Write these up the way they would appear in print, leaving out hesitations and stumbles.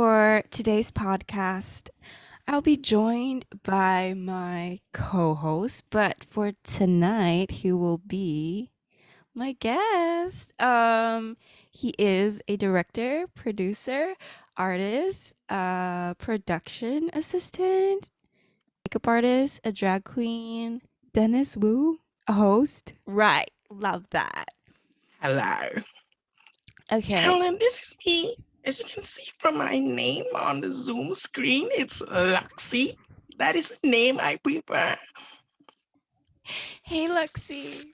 For today's podcast, I'll be joined by my co host, but for tonight, he will be my guest. He is a director, producer, artist, production assistant, makeup artist, a drag queen, Dennis Wu, a host. Right, love that. Hello. Okay, Helen, this is me. As you can see from my name on the Zoom screen, it's Luxy. That is a name I prefer. hey Lexi.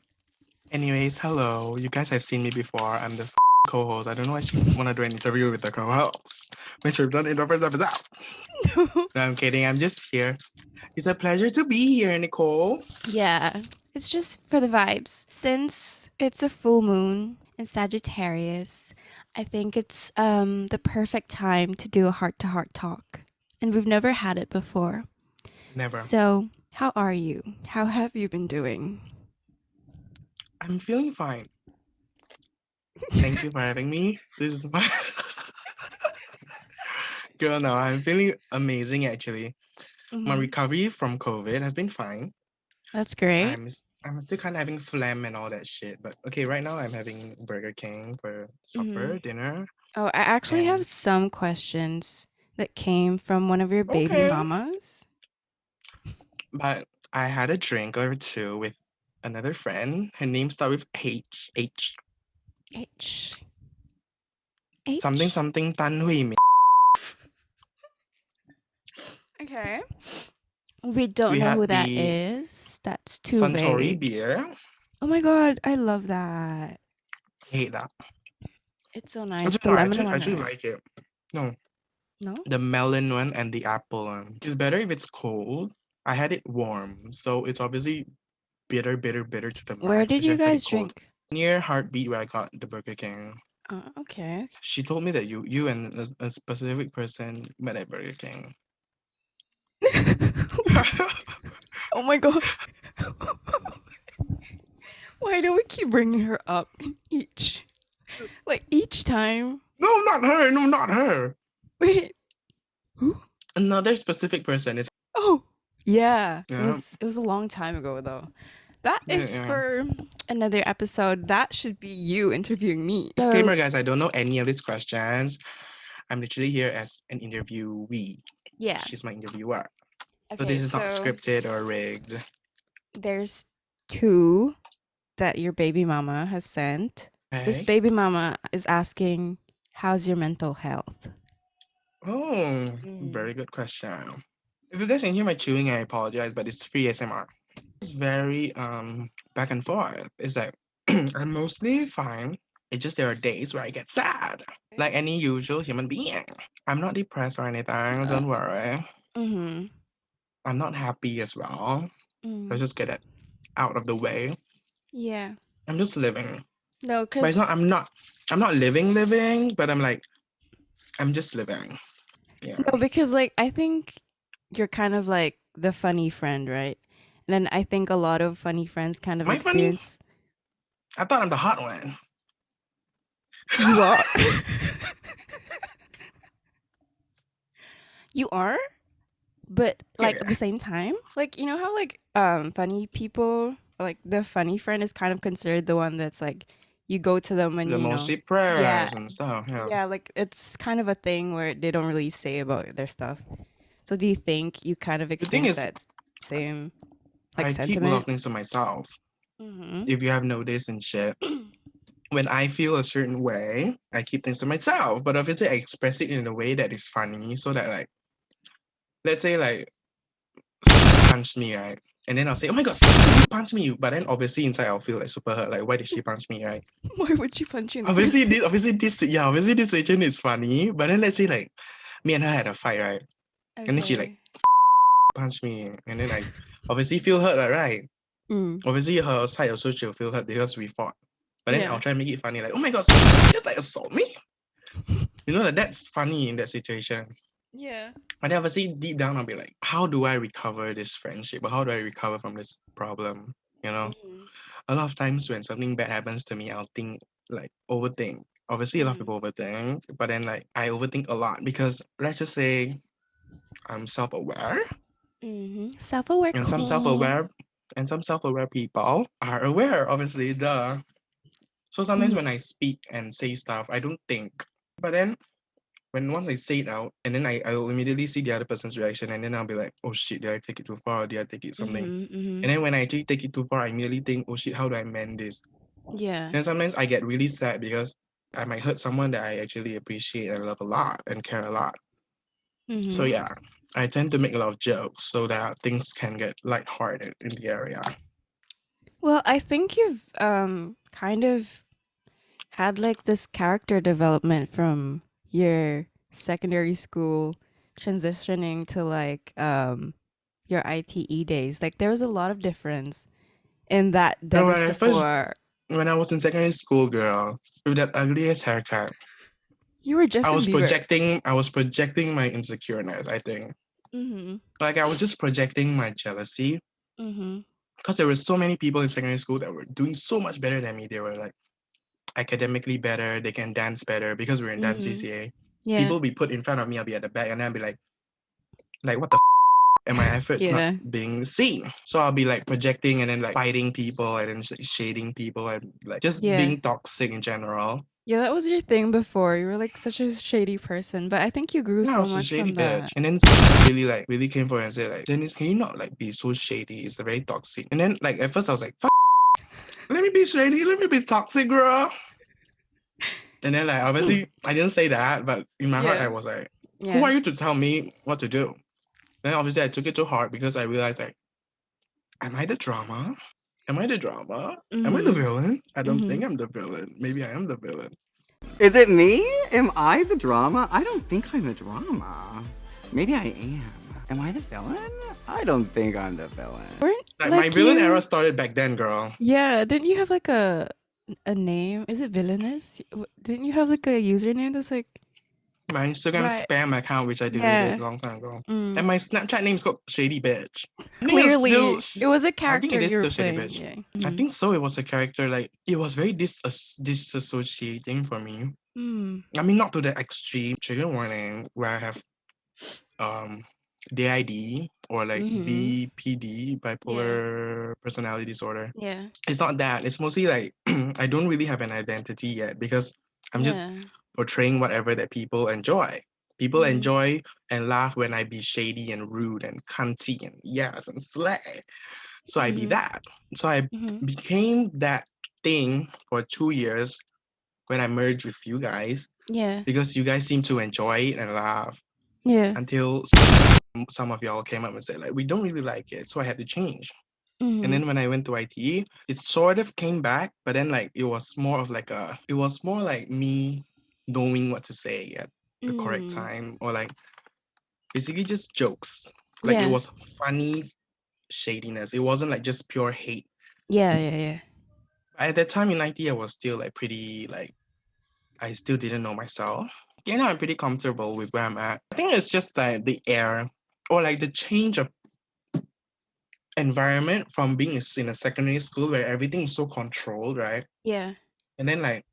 Anyways, hello. You guys have seen me before. I'm the co-host. I don't know why she wanna do an interview with the co-host when she's done in the first episode. No, I'm kidding. I'm just here. It's a pleasure to be here, Nicole. Yeah, it's just for the vibes. Since it's a full moon in Sagittarius, I think it's the perfect time to do a heart to heart talk. And we've never had it before. Never. So, how are you? How have you been doing? I'm feeling fine. Thank you for having me. This is my girl. No, I'm feeling amazing actually. My Hmm. recovery from COVID has been fine. That's great. I'm still kind of having phlegm and all that shit. But okay, right now I'm having Burger King for Hmm. supper, dinner, Oh, I actually have and some questions that came from one of your baby okay. mamas. But I had a drink or two with another friend. Her name starts with H. H. Something H? something Tan Hui Min. Okay. We don't We know had who that the is. That's too Suntory vague. beer. Oh my god, I love that. I hate that. It's so I nice. don't The know. lemon I one, actually right? like it. No, No? the melon one and the apple one. It's better if it's cold. I had it warm, so it's obviously bitter to the Where max. I did should you have had it guys cold. drink? Near Heartbeat where I got the Burger King. Okay. She told me that you and a specific person met at Burger King. Oh my god. Why do we keep bringing her up each? Like each time? No, not her. No, not her. Wait, who? Another specific person is. Oh, yeah. It Yeah, was it was a long time ago though. That is yeah. for another episode. That should be you interviewing me. So, Disclaimer, guys. I don't know any of these questions. I'm literally here as an interviewee. yeah. She's my interviewer. So Okay, this is not so scripted or rigged. there's two that your baby mama has sent. This Okay. baby mama is asking, how's your mental health? Oh, Mm. very good question. If you guys can hear my chewing, I apologize, but it's free SMR. It's very back and forth. It's like I'm mostly fine. It's just there are days where I get sad, like any usual human being. I'm not depressed or anything. Uh, Don't worry. mm-hmm. I'm not happy as well. Let's Mm. just get it out of the way. Yeah. I'm just living, No, but it's because not. I'm not living, but I'm like I'm just living. Yeah. no, because like I think you're kind of like the funny friend, right? And then I think a lot of funny friends kind of Am I funny? experience I thought I'm the hot one. you are. You are, but like Yeah. at the same time, like you know how like funny people, like the funny friend is kind of considered the one that's like you go to them when The you most know, yeah, depressed and stuff. Yeah. yeah, like it's kind of a thing where they don't really say about their stuff. So do you think you kind of The thing experience is, that same like I keep a lot of sentiment? things to myself. Mm-hmm. If you have noticed and shit, when I feel a certain way, I keep things to myself. But obviously, I express it in a way that is funny, so that like, let's say like someone punched me, right? And then I'll say, "Oh my god, somebody punched me!" But then obviously inside I'll feel like super hurt. Like, why did she punch me, right? Why would you punch you in the first place? Obviously this agent is funny. But then let's say like, me and her had a fight, right? And then she like Okay. punched me, and then I obviously feel hurt, right? Mm. Obviously her side also she'll feel hurt because we fought. But then I'll Yeah. try and make it funny, like, oh my god, somebody just like assault me. You know that that's funny in that situation. Yeah. But then obviously deep down I'll be like, how do I recover this friendship? Or how do I recover from this problem? You know? Mm-hmm. A lot of times when something bad happens to me, I'll think like overthink. Obviously, a lot of Mm-hmm. people overthink, but then like I overthink a lot because let's just say I'm self-aware, Mm-hmm. Self-aware and some queen. self-aware some self-aware people are aware, obviously, duh. So sometimes when Mm-hmm. I speak and say stuff, I don't think. But then when once I say it out, and then I'll immediately see the other person's reaction, and then I'll be like, oh shit, did I take it too far? Or did I take it something? Mm-hmm. Mm-hmm. And then when I actually take it too far, I immediately think, oh shit, how do I mend this? Yeah. And sometimes I get really sad because I might hurt someone that I actually appreciate and love a lot and care a lot. So Mm-hmm. yeah, I tend to make a lot of jokes so that things can get lighthearted in the area. Well, I think you've kind of had like this character development from your secondary school transitioning to like your ITE days. Like there was a lot of difference in that You know, Dennis before. when I was in secondary school, girl, with that ugliest haircut, You were Justin Bieber. I was projecting my insecurities, I think. Mm-hmm. Like I was just projecting my jealousy Mm-hmm. because there were so many people in secondary school that were doing so much better than me. They were like academically better, they can dance better because we're in dance Mm-hmm. CCA. Yeah. People be put in front of me, I'll be at the back, and then I'll be like what the and my efforts not Yeah. being seen. So I'll be like projecting and then like fighting people and then shading people and like just Yeah. being toxic in general. Yeah, that was your thing before. You were like such a shady person, but I think you grew Yeah, I so was a much shady from bitch. that. And then someone really came forward and said like, Dennis, can you not like be so shady? It's very toxic. And then like at first I was like, let me be shady, let me be toxic, girl. And then like obviously I didn't say that, but in my heart I Yeah. was like, who Yeah. are you to tell me what to do? Then obviously I took it to heart because I realized like, am I the drama? Am I the drama? Am I the Mm-hmm. villain? I don't Mm-hmm. think I'm the villain. Maybe I am the villain. Is it me? Am I the drama? I don't think I'm the drama. Maybe I am. Am I the villain? I don't think I'm the villain. Weren't Like my like villain era you started back then, girl. Yeah, didn't you have like a name? Is it villainous? Didn't you have like a username that's like My Instagram right? spam account, which I deleted Yeah. a long time ago. Mm. And my Snapchat name's called Shady Bitch. I think it's still, Clearly, it was a I think character it is you were still Shady playing. Bitch. Yeah. I Mm. think so. It was a character, like, it was very disassociating for me. Mm. I mean, not to the extreme. Trigger warning, where I have DID or like Mm-hmm. BPD, Yeah. bipolar personality disorder. Yeah. It's not that. It's mostly like I don't really have an identity yet because I'm just Yeah. portraying whatever that people enjoy. People Mm-hmm. enjoy and laugh when I be shady and rude and cunty and yes and slay. So I be Mm-hmm. that. So I Mm-hmm. became that thing for 2 years when I merged with you guys Yeah. because you guys seem to enjoy it and laugh Yeah. until some of y'all came up and said like we don't really like it. So I had to change. And Mm-hmm. then when I went to ITE, it sort of came back, but then like it was more like me knowing what to say at the correct Mm. time or like basically just jokes. Like it Yeah. was funny shadiness. It wasn't like just pure hate. Yeah. Yeah. Yeah. At that time in ITE, I was still like pretty like I still didn't know myself. Yeah, now I'm pretty comfortable with where I'm at. I think it's just like the air or like the change of environment from being in a secondary school where everything is so controlled, right? Yeah. And then like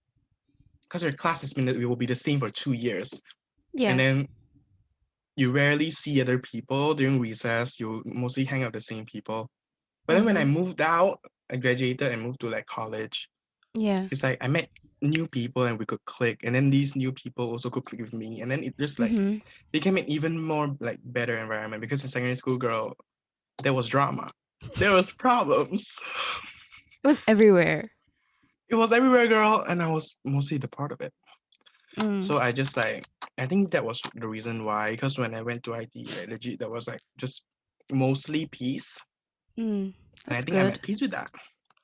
because your class has been it will be the same for 2 years, and Yeah. then you rarely see other people during recess. You mostly hang out with the same people. But then when I Mm-hmm. moved out, I graduated and moved to like college. Yeah. It's like I met new people and we could click, and then these new people also could click with me, and then it just like Mm-hmm. became an even more like better environment because in secondary school, girl, there was drama, there was problems. It was everywhere. It was everywhere, girl, and I was mostly the part of it. Mm. So I just like I think that was the reason why. Because when I went to IT, like legit, that was like just mostly peace, Mm. and I That's think I'm good. at peace with that.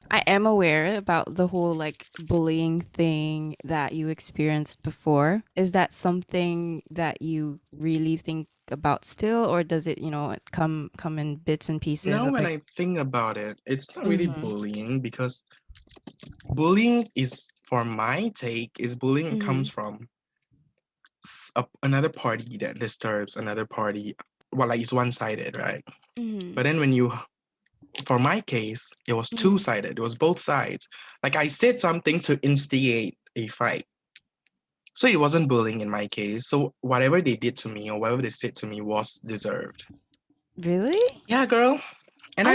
I am aware about the whole like bullying thing that you experienced before. Is that something that you really think about still, or does it, come in bits and pieces Now of when like? I think about it, it's not really Mm-hmm. bullying because bullying is, for my take, is bullying Mm-hmm. comes from another party that disturbs another party. Well, like it's one sided, right? Mm-hmm. But then for my case, it was two Mm-hmm. sided. It was both sides. Like I said something to instigate a fight. So it wasn't bullying in my case. So whatever they did to me or whatever they said to me was deserved. Really? Yeah, girl. And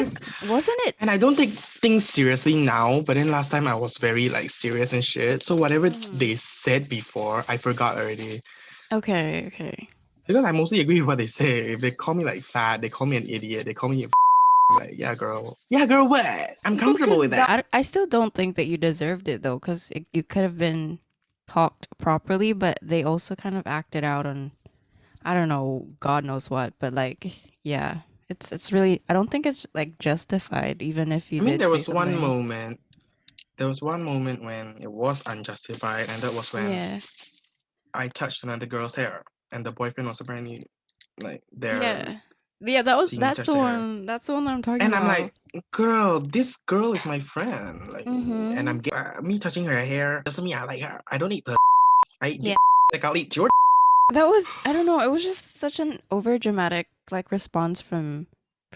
Wasn't it? I don't take things seriously now, but then last time I was very like serious and shit. So whatever they said before, I forgot already. Okay, okay. Because I mostly agree with what they say. If they call me like fat, they call me an idiot, they call me a like, yeah, girl. Yeah, girl, what? I'm comfortable with that. I still don't think that you deserved it though, because you could have been talked properly, but they also kind of acted out on, I don't know, God knows what, but like, yeah, it's really, I don't think it's like justified, even if you I mean, did say something. there was one moment when it was unjustified, and that was when Yeah, I touched another girl's hair, and the boyfriend was apparently like there yeah, yeah. That was seeing me touch the the hair. one. That's the one that I'm talking And I'm about. like, girl, this girl is my friend. Like, and Mm-hmm. me touching her hair doesn't mean I like her. I don't eat her. I eat Yeah, like I'll eat your. that was, I don't know. It was just such an over dramatic like response from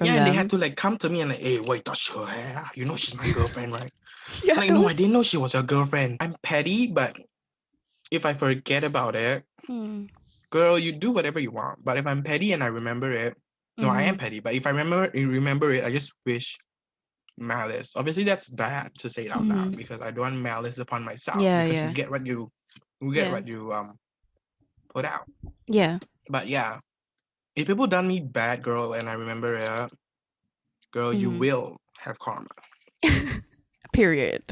Yeah, and they had them. to like come to me and like, hey, why you touch her hair? You know she's my girlfriend, right? Yeah, Like, it no, I was. didn't know she was your girlfriend. I'm petty, but if I forget about it, Hmm. girl, you do whatever you want. But if I'm petty and I remember it, no, I am Mm-hmm. petty. But if I remember it, I just wish malice. Obviously, that's bad to say it out loud Mm-hmm. because I don't want malice upon myself Yeah, because yeah, you get yeah, what you put out. yeah. But yeah, if people done me bad, girl, and I remember it, girl, you Mm-hmm. will have karma. Period.